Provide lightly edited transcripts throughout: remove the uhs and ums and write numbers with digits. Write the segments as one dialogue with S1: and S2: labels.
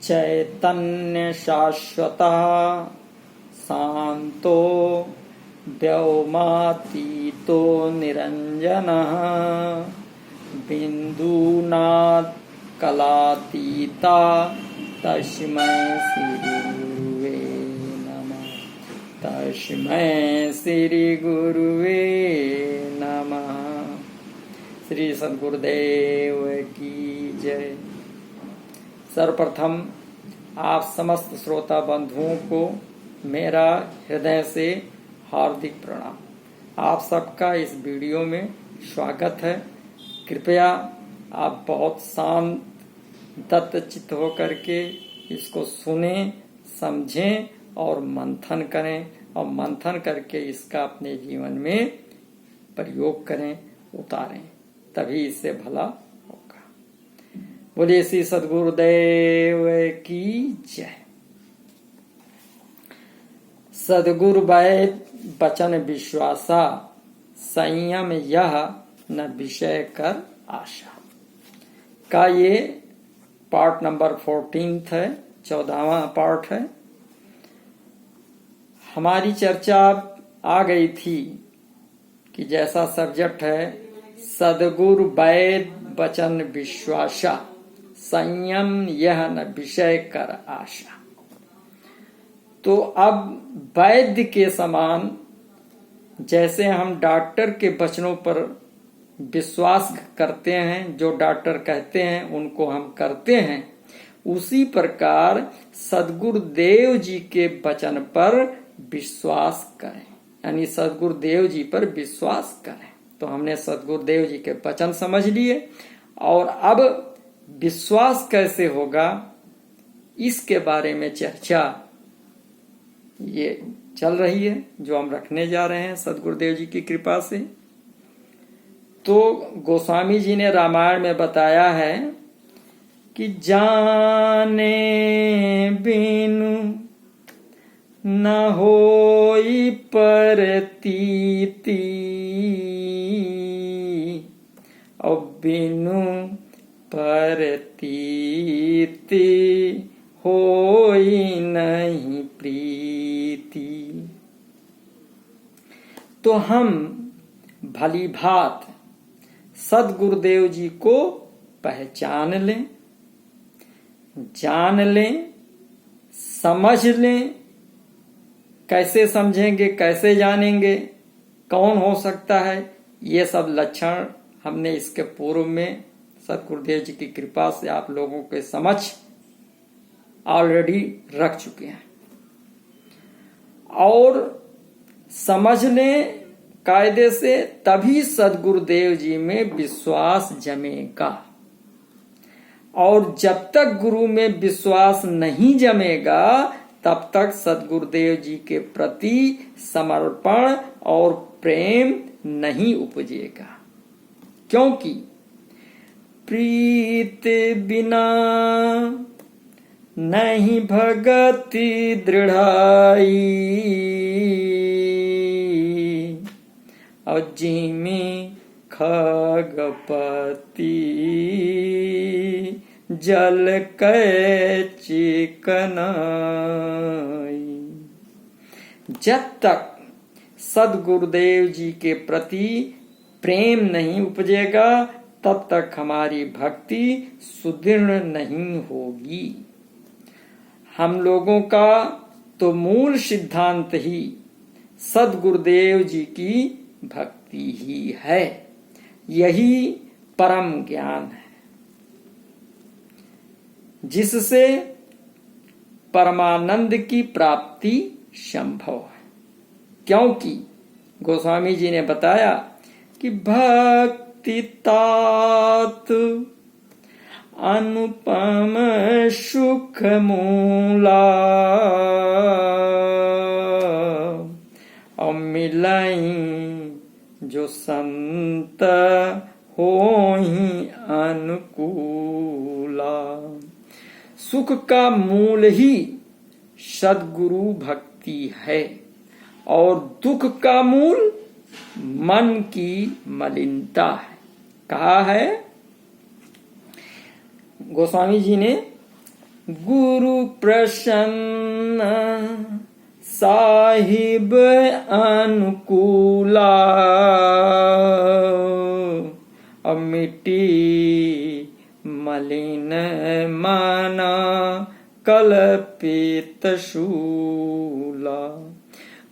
S1: चैतन्य शाश्वतः शांतो व्योमातीतो निरंजनः बिंदुनात् कलातीता तस्मै श्री गुरुवे नमः। तस्मै श्री गुरुवे नमः। श्री सद्गुरुदेव की जय। सर्वप्रथम आप समस्त श्रोता बंधुओं को मेरा हृदय से हार्दिक प्रणाम। आप सबका इस वीडियो में स्वागत है। कृपया आप बहुत शांत दत्तचित्त होकर के इसको सुने, समझें और मंथन करें, और मंथन करके इसका अपने जीवन में प्रयोग करें, उतारें, तभी इससे भला होगा। बोलिए श्री सद्गुरुदेव की जय। सद्गुरु वैद बचन विश्वासा संयम यह न विषय कर आशा का ये पार्ट नंबर 14 है, 14वां पार्ट है। हमारी चर्चा आ गई थी कि जैसा सब्जेक्ट है सद्गुरु वैद बचन विश्वासा संयम यह न विषय कर आशा। तो अब वैद्य के समान जैसे हम डॉक्टर के वचनों पर विश्वास करते हैं, जो डॉक्टर कहते हैं उनको हम करते हैं, उसी प्रकार सद्गुरुदेव जी के वचन पर विश्वास करें, यानी सद्गुरुदेव जी पर विश्वास करें। तो हमने सद्गुरुदेव जी के वचन समझ लिए, और अब विश्वास कैसे होगा इसके बारे में चर्चा ये चल रही है, जो हम रखने जा रहे हैं सद्गुरुदेव जी की कृपा से। तो गोस्वामी जी ने रामायण में बताया है कि जाने बिनु न होई प्रतीति और बिनु प्रतीति होई नहीं प्रीति। तो हम भली भात सद्गुरुदेव जी को पहचान लें, जान लें, समझ लें। कैसे समझेंगे, कैसे जानेंगे, कौन हो सकता है, ये सब लक्षण हमने इसके पूर्व में सद्गुरुदेव जी की कृपा से आप लोगों के समक्ष ऑलरेडी रख चुके हैं। और समझ लें कायदे से, तभी सद्गुरुदेव जी में विश्वास जमेगा। और जब तक गुरु में विश्वास नहीं जमेगा तब तक सद्गुरुदेव जी के प्रति समर्पण और प्रेम नहीं उपजेगा। क्योंकि प्रीत बिना नहीं भगति दृढ़ाई और जिमी खगपति जल कै चिकनाई। जब तक सद्गुरुदेव जी के प्रति प्रेम नहीं उपजेगा तब तक हमारी भक्ति सुदृढ़ नहीं होगी। हम लोगों का तो मूल सिद्धांत ही सद्गुरुदेव जी की भक्ति ही है। यही परम ज्ञान है जिससे परमानंद की प्राप्ति संभव है। क्योंकि गोस्वामी जी ने बताया कि भक्ति तात अनुपम सुख मूला और मिलाई जो संत होहि अनुकूला। सुख का मूल ही सद्गुरु भक्ति है और दुख का मूल मन की मलिनता है। कहा है गोस्वामी जी ने गुरु प्रसन्न साहिब अनुकूला, मिट्टी मलिन माना कल्पित शूला।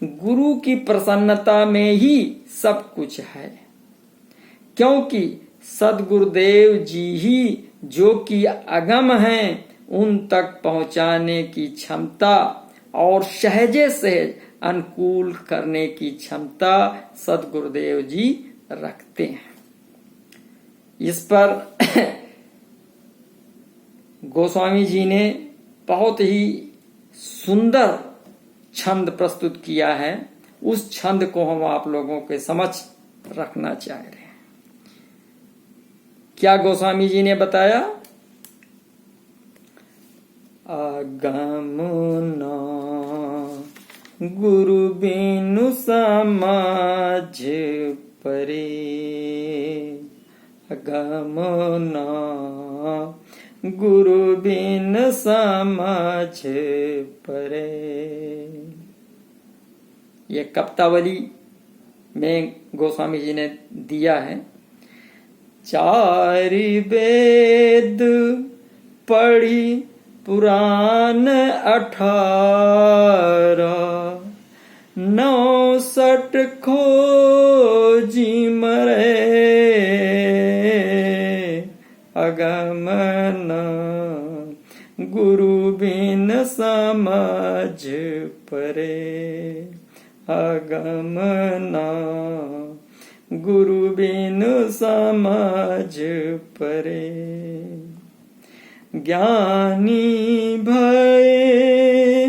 S1: गुरु की प्रसन्नता में ही सब कुछ है, क्योंकि सद्गुरुदेव जी ही जो कि अगम हैं उन तक पहुंचाने की क्षमता और सहजे सहज अनुकूल करने की क्षमता सद्गुरुदेव जी रखते हैं। इस पर गोस्वामी जी ने बहुत ही सुंदर छंद प्रस्तुत किया है। उस छंद को हम आप लोगों के समक्ष रखना चाह रहे हैं। क्या गोस्वामी जी ने बताया? अगम न गुरु बिनु समाज परे, अगम न गुरु बिन समाज परे। ये कप्तावली में गोस्वामी जी ने दिया है। चार वेद पढ़ी पुराण 18, 69 खोजी मरे, अगम न गुरु बिन समझ परे, अगम न गुरु बिन समझ परे। ज्ञानी भये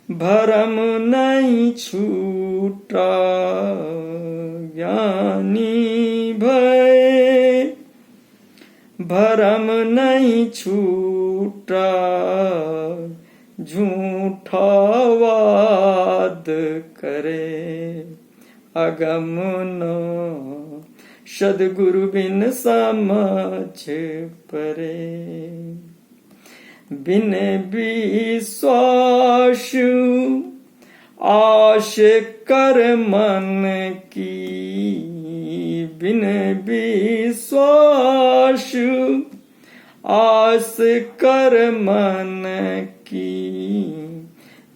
S1: भरम नहीं छूटा, ज्ञानी भये भरम नहीं छूटा, झूठा वाद करे, अगम न सद्गुरु बिन समझ परे। बिन विश्वास आश कर मन की, बिन विश्वास आस कर मन की,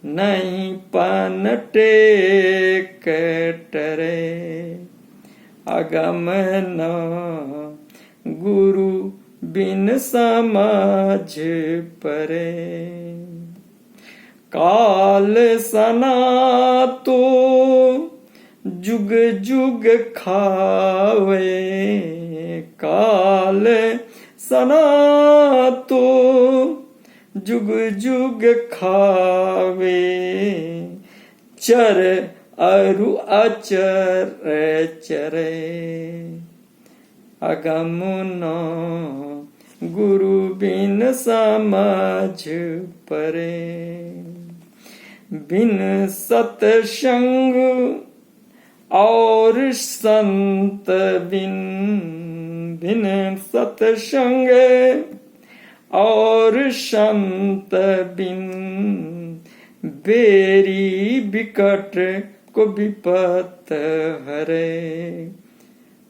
S1: नहीं पनटे कटरे, अगम न गुरु बिन समझ परे। काल सना तो जुग जुग खावे, काल सना तो जुग जुग खावे, चर अरु अचर चरे, अगम न गुरु बिन समझ परे। बिन सतसंग और संत बिन, बिन सतसंग और संत बिन, बेरी बिकट को विपत हरे,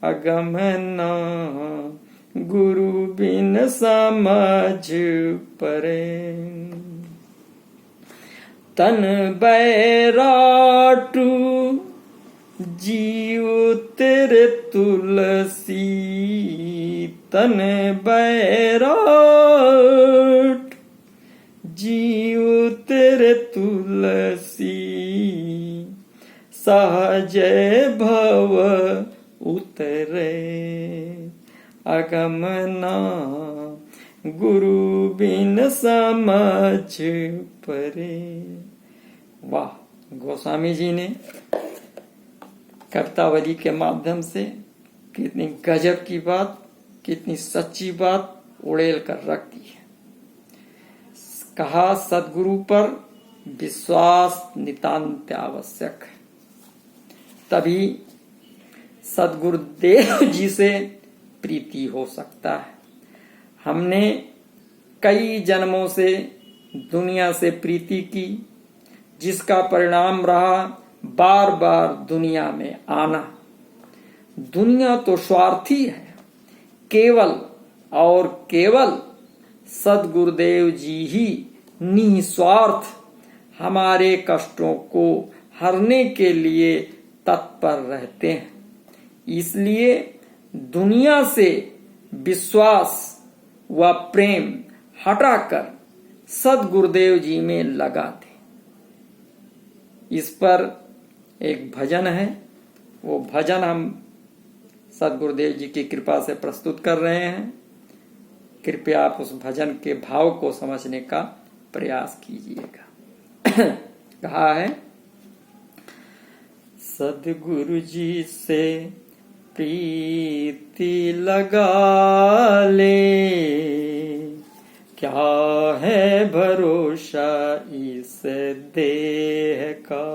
S1: अगम न गुरु बिन समझ परे। तन बैराटू जीव तेरे तुलसी, तन बैराट जीव तेरे तुलसी, सहज भव उतरे, अगम न गुरु बिन समझ परे। वाह! गोस्वामी जी ने कर्तावली के माध्यम से कितनी गजब की बात, कितनी सच्ची बात उड़ेल कर रख दी है। कहा सद्गुरु पर विश्वास नितांत आवश्यक है, तभी सद्गुरुदेव जी से प्रीति हो सकता है। हमने कई जन्मों से दुनिया से प्रीति की, जिसका परिणाम रहा बार बार दुनिया में आना। दुनिया तो स्वार्थी है, केवल और केवल सद्गुरुदेव जी ही निस्वार्थ हमारे कष्टों को हरने के लिए तत्पर रहते हैं। इसलिए दुनिया से विश्वास व प्रेम हटाकर सद्गुरुदेव जी में लगा दे। इस पर एक भजन है, वो भजन हम सद्गुरुदेव जी की कृपा से प्रस्तुत कर रहे हैं। कृपया आप उस भजन के भाव को समझने का प्रयास कीजिएगा। कहा है, सद्गुरु जी से प्रीति लगा ले, क्या है भरोसा इस देह का।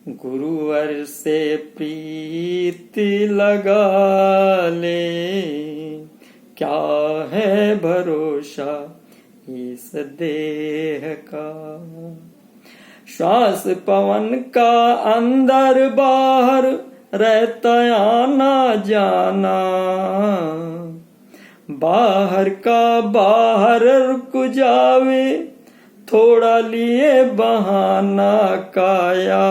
S1: गुरुवर से प्रीति लगा ले, क्या है भरोसा इस देह का। श्वास पवन का अंदर बाहर रहता आना जाना, बाहर का बाहर रुक जावे, थोड़ा लिए बहाना काया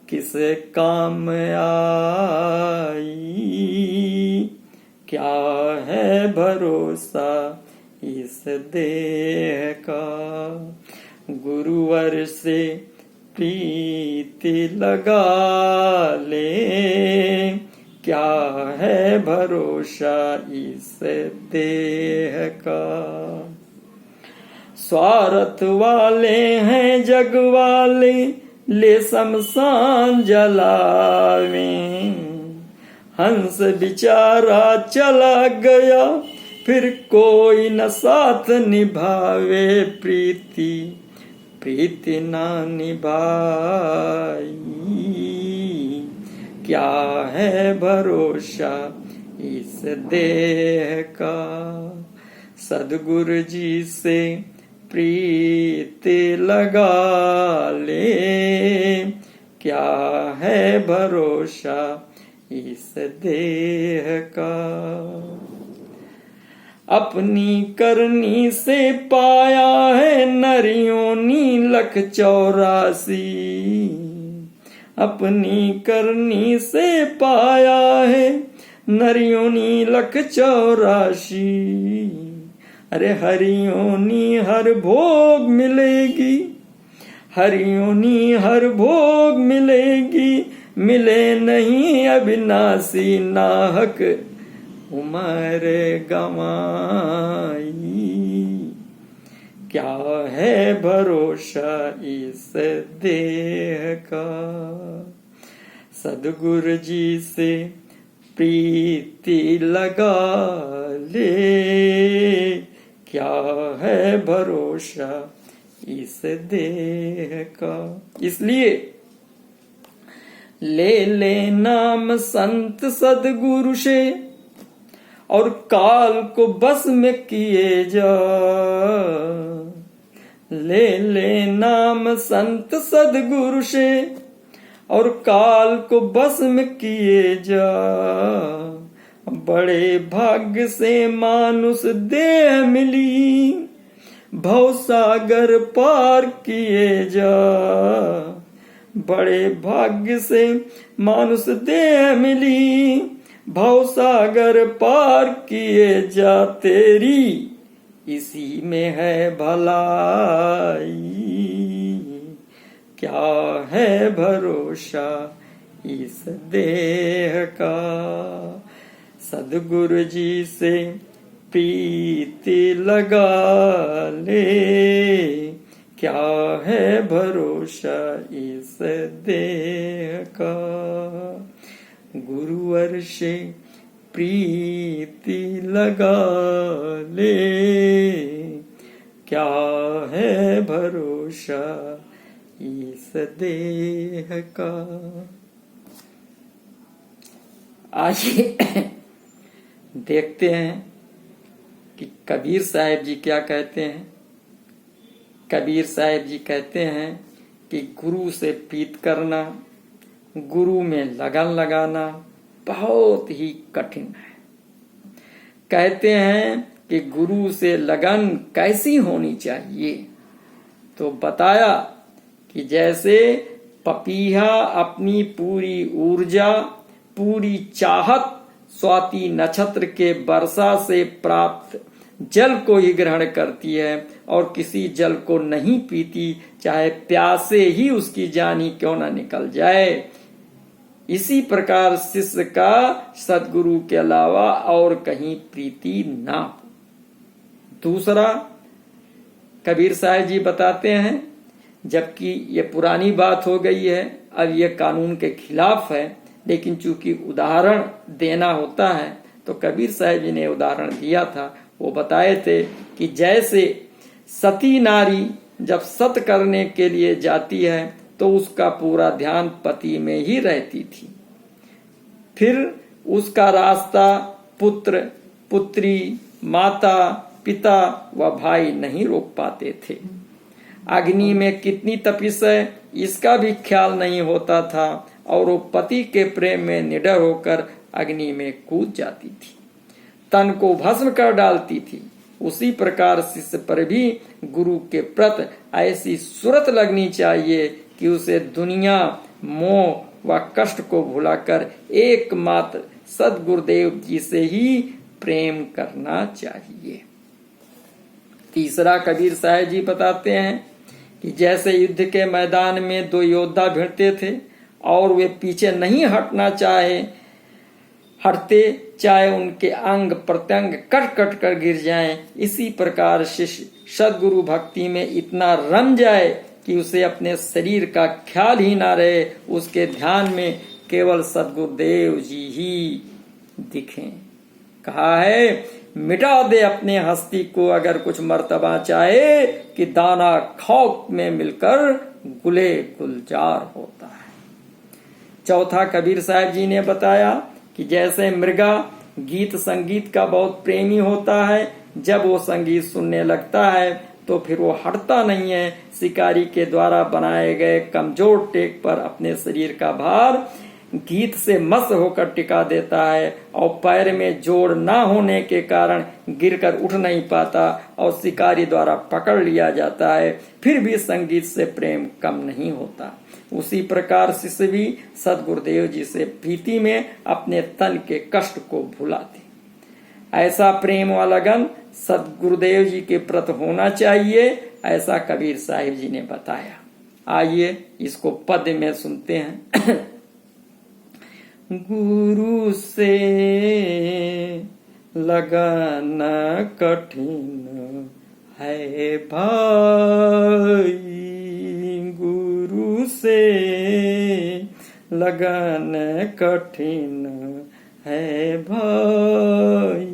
S1: किस काम आई। क्या है भरोसा इस देह का। गुरुवर से प्रीति लगा ले, क्या है भरोसा इस देह का। स्वार्थ वाले हैं जग वाले, ले शमशान जलावे। हंस बिचारा चला गया, फिर कोई न साथ निभावे। प्रीति ना निभाई, क्या है भरोसा इस देह का। सद्गुरु जी से प्रीति लगा ले, क्या है भरोसा इस देह का। अपनी करनी से पाया है नरियों नीलख 84। अपनी करनी से पाया है नरियों नीलख 84। अरे हरियोनी हर भोग मिलेगी, हरियोनी हर भोग मिलेगी। मिले नहीं अविनाशी, नाहक उमर गवाई। क्या है भरोसा इस देह का। सद्गुरु जी से प्रीति लगा ले, क्या है भरोसा इस देह का। इसलिए ले नाम संत सद्गुरु से, और काल को बस में किए जा। ले नाम संत सद्गुरु से, और काल को बस में किए जा। बड़े भाग्य से मानुष देह मिली, भवसागर पार किए जा। बड़े भाग्य से मानुष देह मिली, भवसागर पार किए जा। तेरी इसी में है भलाई, क्या है भरोसा इस देह का। सद्गुरु जी से प्रीति लगा ले, क्या है भरोसा इस देह का। गुरुवर से प्रीति लगा ले, क्या है भरोसा इस देह का। आइए देखते हैं कि कबीर साहब जी क्या कहते हैं। कबीर साहब जी कहते हैं कि गुरु से प्रीत करना, गुरु में लगन लगाना बहुत ही कठिन है। कहते हैं कि गुरु से लगन कैसी होनी चाहिए, तो बताया कि जैसे पपीहा अपनी पूरी ऊर्जा, पूरी चाहत स्वाति नक्षत्र के वर्षा से प्राप्त जल को ही ग्रहण करती है और किसी जल को नहीं पीती, चाहे प्यासे ही उसकी जान ही क्यों ना निकल जाए। इसी प्रकार शिष्य का सद्गुरु के अलावा और कहीं प्रीति ना हो। दूसरा कबीर साहब जी बताते हैं, जबकि ये पुरानी बात हो गई है, अब ये कानून के खिलाफ है, लेकिन चूंकि उदाहरण देना होता है तो कबीर साहब जी ने उदाहरण दिया था। वो बताए थे कि जैसे सती नारी जब सत करने के लिए जाती है तो उसका पूरा ध्यान पति में ही रहती थी, फिर उसका रास्ता पुत्र, पुत्री, माता, पिता व भाई नहीं रोक पाते थे। अग्नि में कितनी तपिश है इसका भी ख्याल नहीं होता था और वो पति के प्रेम में निडर होकर अग्नि में कूद जाती थी, तन को भस्म कर डालती थी। उसी प्रकार शिष्य पर भी गुरु के प्रति ऐसी सूरत लगनी चाहिए कि उसे दुनिया, मोह व कष्ट को भुलाकर एकमात्र सद्गुरुदेव जी से ही प्रेम करना चाहिए। तीसरा कबीर साहब जी बताते हैं कि जैसे युद्ध के मैदान में दो योद्धा भिड़ते थे और वे पीछे नहीं हटते चाहे उनके अंग प्रत्यंग कट कट कर गिर जाएं, इसी प्रकार शिष्य सद्गुरु भक्ति में इतना रम जाए कि उसे अपने शरीर का ख्याल ही ना रहे, उसके ध्यान में केवल सद्गुरुदेव जी ही दिखें। कहा है, मिटा दे अपने हस्ती को अगर कुछ मर्तबा चाहे, कि दाना खाक में मिलकर गुले गुलजार होता है। चौथा कबीर साहब जी ने बताया कि जैसे मृगा गीत संगीत का बहुत प्रेमी होता है, जब वो संगीत सुनने लगता है तो फिर वो हटता नहीं है। शिकारी के द्वारा बनाए गए कमजोर टेक पर अपने शरीर का भार गीत से मस्त होकर टिका देता है और पैर में जोड़ ना होने के कारण गिरकर उठ नहीं पाता और शिकारी द्वारा पकड़ लिया जाता है, फिर भी संगीत से प्रेम कम नहीं होता। उसी प्रकार शिष्य भी सद्गुरुदेव जी से प्रीति में अपने तन के कष्ट को भुलाते। ऐसा प्रेम व लगन सद्गुरुदेव जी के प्रति होना चाहिए, ऐसा कबीर साहिब जी ने बताया। आइए इसको पद में सुनते हैं। गुरु से लगाना कठिन है भाई, गुरु से लगन कठिन है भाई,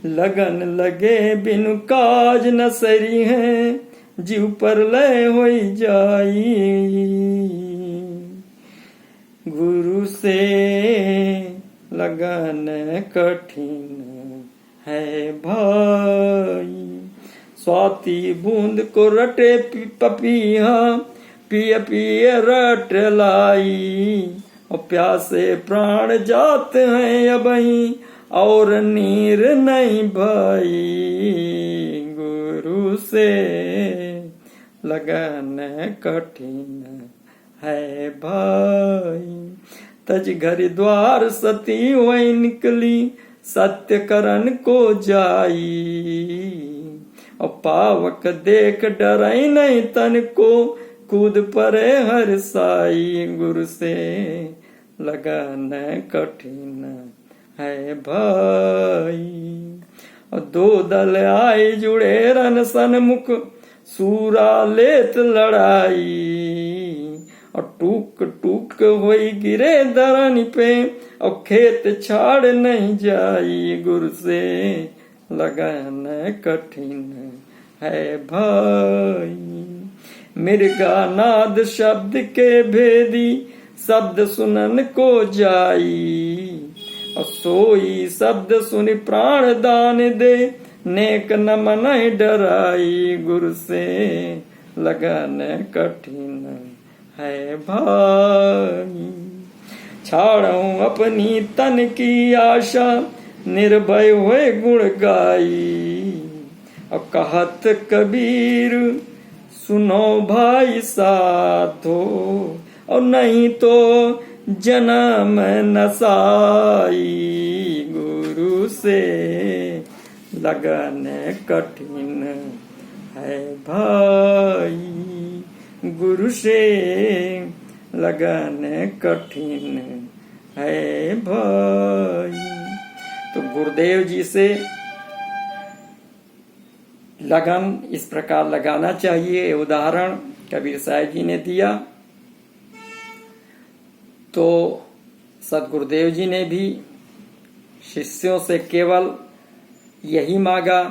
S1: लगन लगे बिनु काज न सरी है, जीव पर लय होई जाई, गुरु से लगन कठिन है भाई। स्वाति बूंद को रटे पपीहा, पिय पिय रट लाई, और प्यासे प्राण जाते हैं अबहीं, और नीर नहीं भाई, गुरु से लगन कठिन है भाई। तज घर द्वार सती वही निकली, सत्य करण को जाई, और पावक देख डराई नहीं तन को, कूद परे हर साई, गुरु से लगन कठिन है भाई। और दो दल आए जुड़े रन सन्मुख, सूरा लेत लड़ाई, और टूक टूक होई गिरे दरन पे, और खेत छाड़ नहीं जाई, गुरु से लगन कठिन है भाई। मिर्गा नाद शब्द के भेदी, शब्द सुनन को जाई, और सोई शब्द सुन प्राण दान दे, नेक न मन डराई, गुरु से लगन कठिन है भाई। छाड़ूं अपनी तन की आशा, निर्भय हुए गुण गाई। और कहत कबीर सुनो भाई साधो, और नहीं तो जन्म नसाई। गुरु से लगन कठिन है भाई, गुरु से लगन कठिन है भाई। तो गुरुदेव जी से लगन इस प्रकार लगाना चाहिए। उदाहरण कबीर साहब जी ने दिया। तो सदगुरुदेव जी ने भी शिष्यों से केवल यही मांगा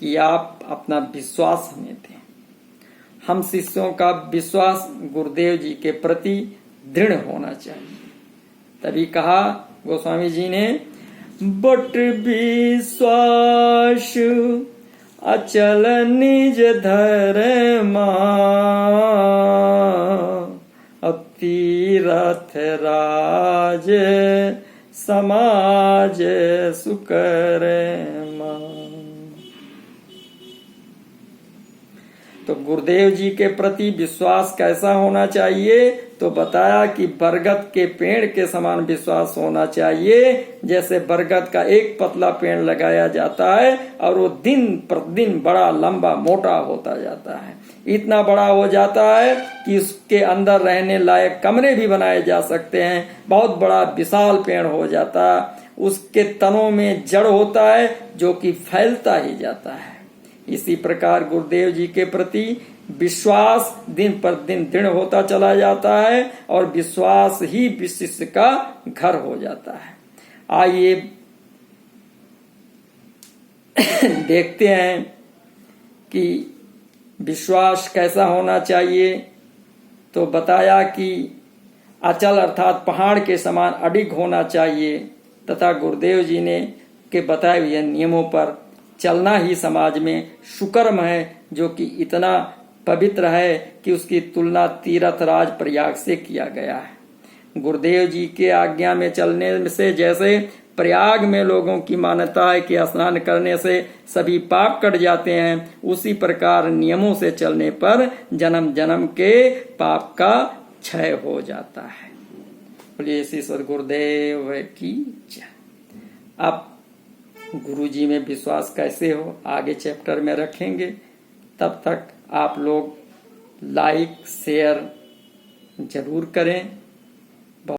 S1: कि आप अपना विश्वास हमें दें। हम शिष्यों का विश्वास गुरुदेव जी के प्रति दृढ़ होना चाहिए। तभी कहा गोस्वामी जी ने, बट विश्वास अचल निज धर्मा, तीरथ राज समाज सुकर्मा। तो गुरुदेव जी के प्रति विश्वास कैसा होना चाहिए? तो बताया कि बरगद के पेड़ के समान विश्वास होना चाहिए। जैसे बरगद का एक पतला पेड़ लगाया जाता है और वो दिन प्रतिदिन बड़ा लंबा मोटा होता जाता है, इतना बड़ा हो जाता है कि उसके अंदर रहने लायक कमरे भी बनाए जा सकते हैं। बहुत बड़ा विशाल पेड़ हो जाता है। उसके तनों में जड़ होता है जो कि फैलता ही जाता है। इसी प्रकार गुरुदेव जी के प्रति विश्वास दिन पर दिन दृढ़ होता चला जाता है और विश्वास ही शिष्य का घर हो जाता है। आइए देखते हैं कि विश्वास कैसा होना चाहिए। तो बताया कि अचल अर्थात पहाड़ के समान अडिग होना चाहिए तथा गुरुदेव जी ने के बताए हुए नियमों पर चलना ही समाज में सुकर्म है, जो कि इतना पवित्र है कि उसकी तुलना तीर्थ राज प्रयाग से किया गया है। गुरुदेव जी के आज्ञा में चलने से जैसे प्रयाग में लोगों की मान्यता है कि स्नान करने से सभी पाप कट जाते हैं, उसी प्रकार नियमों से चलने पर जन्म जन्म के पाप का क्षय हो जाता है। बोलिए श्री सद्गुरुदेव की जय। अब गुरु जी में विश्वास कैसे हो आगे चैप्टर में रखेंगे। तब तक आप लोग लाइक शेयर जरूर करें।